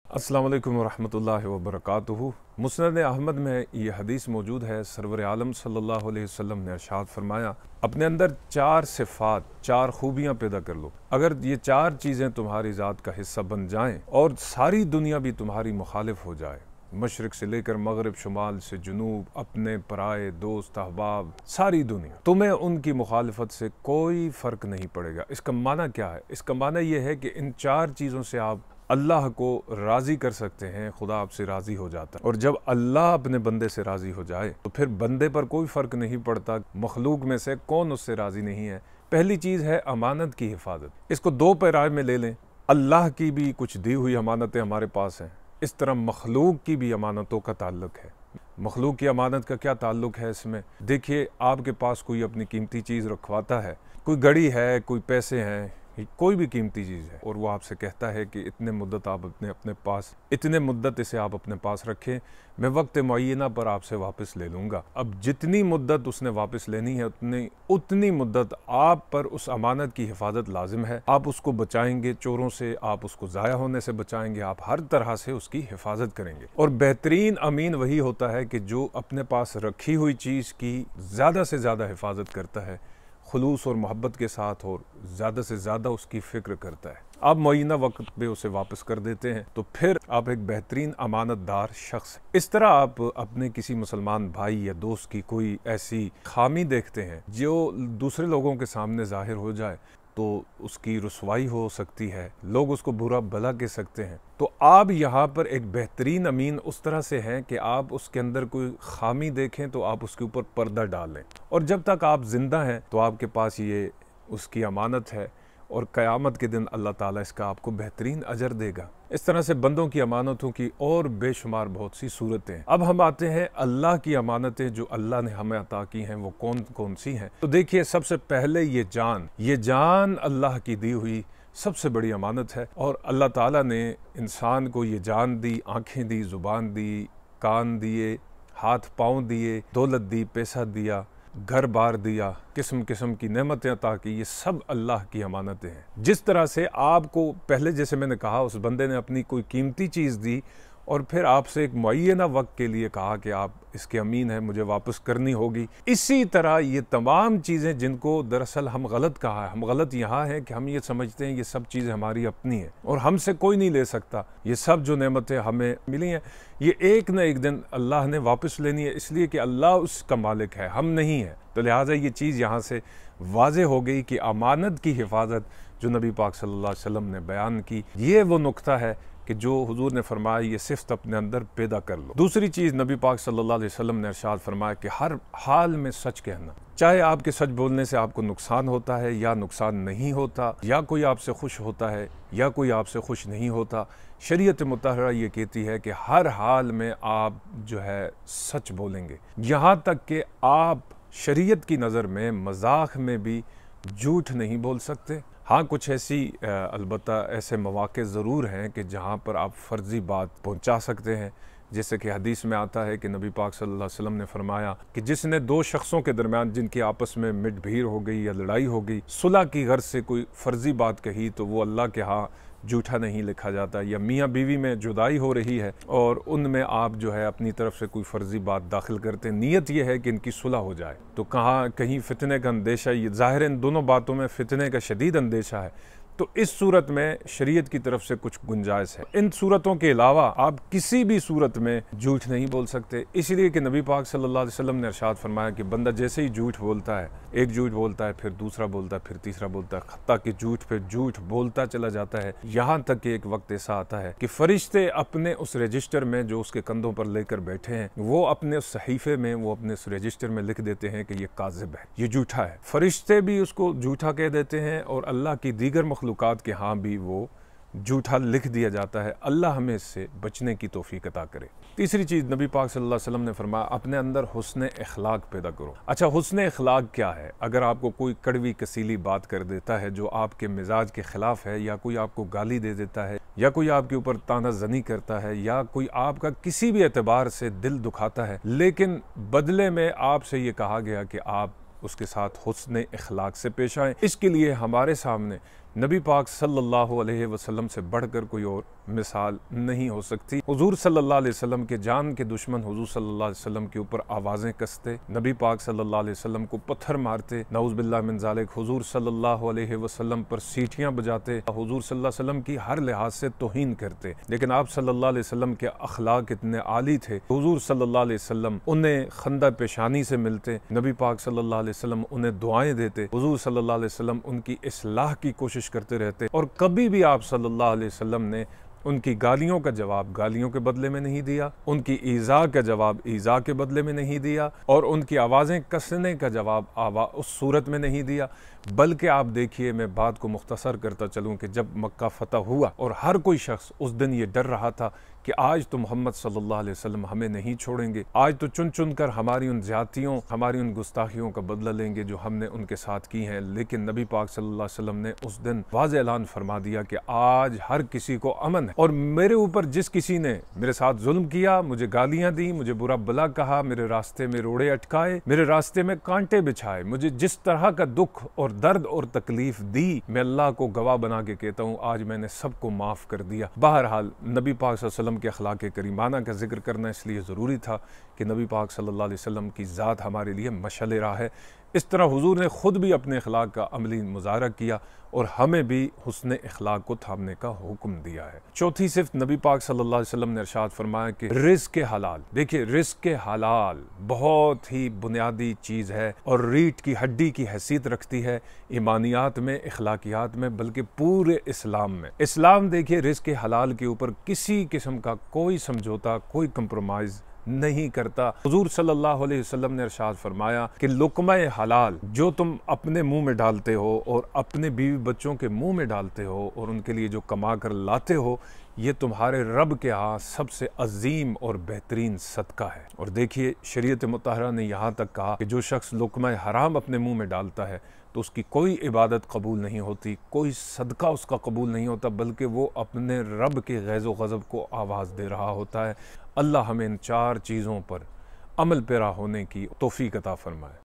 अस्सलाम वालेकुम वरहमतुल्लाहि वबरकातुहू। मुस्नद अहमद में ये हदीस मौजूद है। सरवर आलम सल्लल्लाहु अलैहि वसल्लम ने इरशाद फरमाया, अपने अंदर 4 सिफ़ात, 4 खूबियाँ पैदा कर लो। अगर ये 4 चीज़ें तुम्हारी ज़ात का हिस्सा बन जाएं और सारी दुनिया भी तुम्हारी मुखालिफ हो जाए, मशरिक से लेकर मगरिब, शुमाल से जुनूब, अपने पराए दोस्त अहबाब, सारी दुनिया, तुम्हें उनकी मुखालिफत से कोई फ़र्क नहीं पड़ेगा। इसका माना क्या है? इसका माना यह है कि इन 4 चीज़ों से आप अल्लाह को राज़ी कर सकते हैं। खुदा आपसे राज़ी हो जाता है, और जब अल्लाह अपने बंदे से राज़ी हो जाए तो फिर बंदे पर कोई फ़र्क नहीं पड़ता मखलूक में से कौन उससे राज़ी नहीं है। पहली चीज़ है अमानत की हिफाजत। इसको 2 पैराए में ले लें। अल्लाह की भी कुछ दी हुई अमानतें हमारे पास हैं, इस तरह मखलूक की भी अमानतों का ताल्लुक है। मखलूक की अमानत का क्या ताल्लुक है इसमें? देखिए, आपके पास कोई अपनी कीमती चीज़ रखवाता है, कोई घड़ी है, कोई पैसे हैं, कोई भी कीमती चीज़ है, और वो आपसे कहता है कि इतने मुद्दत आप अपने पास, इतने मुद्दत इसे आप अपने पास रखें, मैं वक्त मुअय्यना पर आपसे वापस ले लूँगा। अब जितनी मुद्दत उसने वापस लेनी है उतनी मुद्दत आप पर उस अमानत की हिफाजत लाजिम है। आप उसको बचाएंगे चोरों से, आप उसको ज़ाया होने से बचाएंगे, आप हर तरह से उसकी हिफाजत करेंगे। और बेहतरीन अमीन वही होता है कि जो अपने पास रखी हुई चीज़ की ज़्यादा से ज़्यादा हिफाजत करता है, खुलूस और मोहब्बत के साथ, और ज़्यादा से ज़्यादा उसकी फ़िक्र करता है। आप मुअय्यना वक्त पे उसे वापस कर देते हैं, तो फिर आप एक बेहतरीन अमानतदार शख्स हैं। इस तरह आप अपने किसी मुसलमान भाई या दोस्त की कोई ऐसी खामी देखते हैं जो दूसरे लोगों के सामने ज़ाहिर हो जाए तो उसकी रुसवाई हो सकती है, लोग उसको बुरा भला कह सकते हैं, तो आप यहाँ पर एक बेहतरीन अमीन उस तरह से हैं कि आप उसके अंदर कोई खामी देखें तो आप उसके ऊपर पर्दा डालें, और जब तक आप जिंदा हैं तो आपके पास ये उसकी अमानत है, और क़यामत के दिन अल्लाह ताला इसका आपको बेहतरीन अजर देगा। इस तरह से बंदों की अमानतों की और बेशुमार बहुत सी सूरतें हैं। अब हम आते हैं अल्लाह की अमानतें जो अल्लाह ने हमें अता की हैं, वो कौन कौन सी हैं। तो देखिए, सबसे पहले ये जान अल्लाह की दी हुई सबसे बड़ी अमानत है, और अल्लाह ताला ने इंसान को ये जान दी, आँखें दी, ज़ुबान दी, कान दिए, हाथ पाँव दिए, दौलत दी, पैसा दिया, घर बार दिया, किस्म किस्म की नेमतें अता की, ये सब अल्लाह की अमानतें हैं। जिस तरह से आपको पहले, जैसे मैंने कहा, उस बंदे ने अपनी कोई कीमती चीज़ दी और फिर आपसे एक मुअय्यना वक्त के लिए कहा कि आप इसके अमीन हैं, मुझे वापस करनी होगी। इसी तरह ये तमाम चीज़ें जिनको दरअसल हम गलत कहा है, हम गलत यहाँ है कि हम ये समझते हैं ये सब चीज़ें हमारी अपनी हैं और हमसे कोई नहीं ले सकता। ये सब जो नेमतें हमें मिली हैं, ये एक न एक दिन अल्लाह ने वापस लेनी है, इसलिए कि अल्लाह उसका मालिक है, हम नहीं है। तो लिहाजा ये चीज़ यहाँ से वाज़े हो गई कि अमानत की हिफाजत जो नबी पाक सल्लल्लाहु अलैहि वसल्लम ने बयान की, ये वो नुक्ता है कि जो हुजूर ने फरमाया ये सिफ्त अपने अंदर पैदा कर लो। दूसरी चीज़, नबी पाक सल्लल्लाहु अलैहि वसल्लम ने इरशाद फरमाया कि हर हाल में सच कहना, चाहे आपके सच बोलने से आपको नुकसान होता है या नुकसान नहीं होता, या कोई आपसे खुश होता है या कोई आपसे खुश नहीं होता, शरीयत मुतहरा ये कहती है कि हर हाल में आप जो है सच बोलेंगे, यहाँ तक कि आप शरीयत की नज़र में मजाक में भी झूठ नहीं बोल सकते। हाँ, कुछ ऐसी अलबत्ता ऐसे मौक़े ज़रूर हैं कि जहाँ पर आप फ़र्ज़ी बात पहुँचा सकते हैं, जैसे कि हदीस में आता है कि नबी पाक सल्लल्लाहु अलैहि वसल्लम ने फरमाया कि जिसने 2 शख्सों के दरमियान जिनकी आपस में मिट-भीड़ हो गई या लड़ाई हो गई, सुलह की गर्ज से कोई फ़र्ज़ी बात कही, तो वो अल्लाह के यहाँ झूठा नहीं लिखा जाता। या मियाँ बीवी में जुदाई हो रही है और उनमें आप जो है अपनी तरफ से कोई फ़र्ज़ी बात दाखिल करते, नीयत यह है कि इनकी सुलह हो जाए, तो कहीं फ़ितने का अंदेशा, ये ज़ाहिर इन दोनों बातों में फ़ितने का शदीद अंदेशा है, तो इस सूरत में शरीयत की तरफ से कुछ गुंजाइश है। इन सूरतों के अलावा आप किसी भी सूरत में झूठ नहीं बोल सकते, इसलिए कि नबी पाक सल्लल्लाहु अलैहि वसल्लम ने इरशाद फरमाया कि बंदा जैसे ही झूठ बोलता है, एक झूठ बोलता है, फिर दूसरा बोलता है, फिर तीसरा बोलता है, हत्ता कि झूठ पे झूठ बोलता चला जाता है, यहाँ तक कि एक वक्त ऐसा आता है कि फरिश्ते अपने उस रजिस्टर में जो उसके कंधों पर लेकर बैठे हैं, वो अपने उस सहीफे में, वो अपने उस रजिस्टर में लिख देते हैं कि ये काज़िब है, ये झूठा है। फरिश्ते भी उसको झूठा कह देते हैं और अल्लाह की दीगर मखलूक़ात के यहाँ भी वो झूठा लिख दिया जाता है। अल्लाह हमें इससे बचने की तौफीक अता करे। तीसरी चीज़, नबी पाक सल्लल्लाहु अलैहि वसल्लम ने फरमाया अपने अंदर हुस्न इखलाक पैदा करो। अच्छा, हुस्न इखलाक क्या है? अगर आपको कोई कड़वी कसीली बात कर देता है जो आपके मिजाज के ख़िलाफ़ है, या कोई आपको गाली दे देता है, या कोई आपके ऊपर ताना जनी करता है, या कोई आपका किसी भी एतबार से दिल दुखाता है, लेकिन बदले में आपसे ये कहा गया कि आप उसके साथ हुस्न इखलाक से पेश आएँ, इसके लिए हमारे सामने नबी पाक सल्लल्लाहु अलैहि वसल्लम से बढ़कर कोई और मिसाल नहीं हो सकती। हुजूर सल्लल्लाहु अलैहि वसल्लम के जान के दुश्मन हुजूर सल्लल्लाहु अलैहि वसल्लम के ऊपर आवाज़ें कसते, नबी पाक सल्लल्लाहु अलैहि वसल्लम को पत्थर मारते, नऊज़ बिल्लाह मिन ज़ालिक, हुजूर सल्लल्लाहु अलैहि वसल्लम पर सीटियाँ बजाते, हुजूर सल्लल्लाहु अलैहि वसल्लम की हर लिहाज से तौहीन करते। लेकिन आप सल्लल्लाहु अलैहि वसल्लम के अखलाक इतने आली थे, हुजूर सल्लल्लाहु अलैहि वसल्लम उन्हें खंदा पेशानी से मिलते, नबी पाक सल्लल्लाहु अलैहि वसल्लम उन्हें दुआएं देते, हुजूर सल्लल्लाहु अलैहि वसल्लम उनकी इस्लाह की कोशिश करते रहते, और कभी भी आप सल्लल्लाहु अलैहि वसल्लम ने उनकी गालियों का जवाब गालियों के बदले में नहीं दिया, उनकी ईज़ा का जवाब ईज़ा के बदले में नहीं दिया, और उनकी आवाज़ें कसने का जवाब उस सूरत में नहीं दिया। बल्कि आप देखिए, मैं बात को मुख्तसर करता चलूँ कि जब मक्का फ़तह हुआ और हर कोई शख्स उस दिन ये डर रहा था कि आज तो मोहम्मद सल्लल्लाहु अलैहि वसल्लम हमें नहीं छोड़ेंगे, आज तो चुन चुन कर हमारी उन ज़्यादतियों, हमारी उन गुस्ताखियों का बदला लेंगे जो हमने उनके साथ की हैं। लेकिन नबी पाक सल्लल्लाहु अलैहि वसल्लम ने उस दिन वाज़ेह ऐलान फरमा दिया कि आज हर किसी को अमन है, और मेरे ऊपर जिस किसी ने मेरे साथ जुल्म किया, मुझे गालियाँ दी, मुझे बुरा भला कहा, मेरे रास्ते में रोड़े अटकाए, मेरे रास्ते में कांटे बिछाए, मुझे जिस तरह का दुख और दर्द और तकलीफ दी, मैं अल्लाह को गवाह बना के कहता हूँ आज मैंने सबको माफ़ कर दिया। बहरहाल नबी पाक सल्लल्लाहु अलैहि वसल्लम के अखलाक करीमाना का जिक्र करना इसलिए ज़रूरी था कि नबी पाक सल्लल्लाहु अलैहि वसल्लम की ज़ात हमारे लिए मशअल राह है। इस तरह हुजूर ने ख़ुद भी अपने अखलाक का अमली मुज़ाहरा किया और हमें भी हुस्न अखलाक को थामने का हुक्म दिया है। चौथी सिफ्त नबी पाक सल्लल्लाहु अलैहि वसल्लम ने इरशाद फरमाया कि रिज़्क़ हलाल। देखिए, रिज़्क़ हलाल बहुत ही बुनियादी चीज़ है और रीढ़ की हड्डी की हैसियत रखती है ईमानियात में, अखलाकियात में, बल्कि पूरे इस्लाम में। इस्लाम देखिए रिज़्क़ हलाल के ऊपर किसी किस्म का कोई समझौता, कोई कंप्रोमाइज़ नहीं करता। हुजूर सल्लल्लाहु अलैहि वसल्लम ने इरशाद फरमाया कि लुक़मा हलाल जो तुम अपने मुंह में डालते हो और अपने बीवी बच्चों के मुंह में डालते हो और उनके लिए जो कमा कर लाते हो, ये तुम्हारे रब के यहाँ सबसे अजीम और बेहतरीन सदका है। और देखिए, शरीयत मुतहरा ने यहाँ तक कहा कि जो शख्स लुक़मा हराम अपने मुंह में डालता है तो उसकी कोई इबादत कबूल नहीं होती, कोई सदका उसका कबूल नहीं होता, बल्कि वो अपने रब के ग़ैज़ो ग़ज़ब को आवाज़ दे रहा होता है। अल्लाह हमें इन चार चीज़ों पर अमल पेरा होने की तौफ़ीक़ अता फ़रमाए।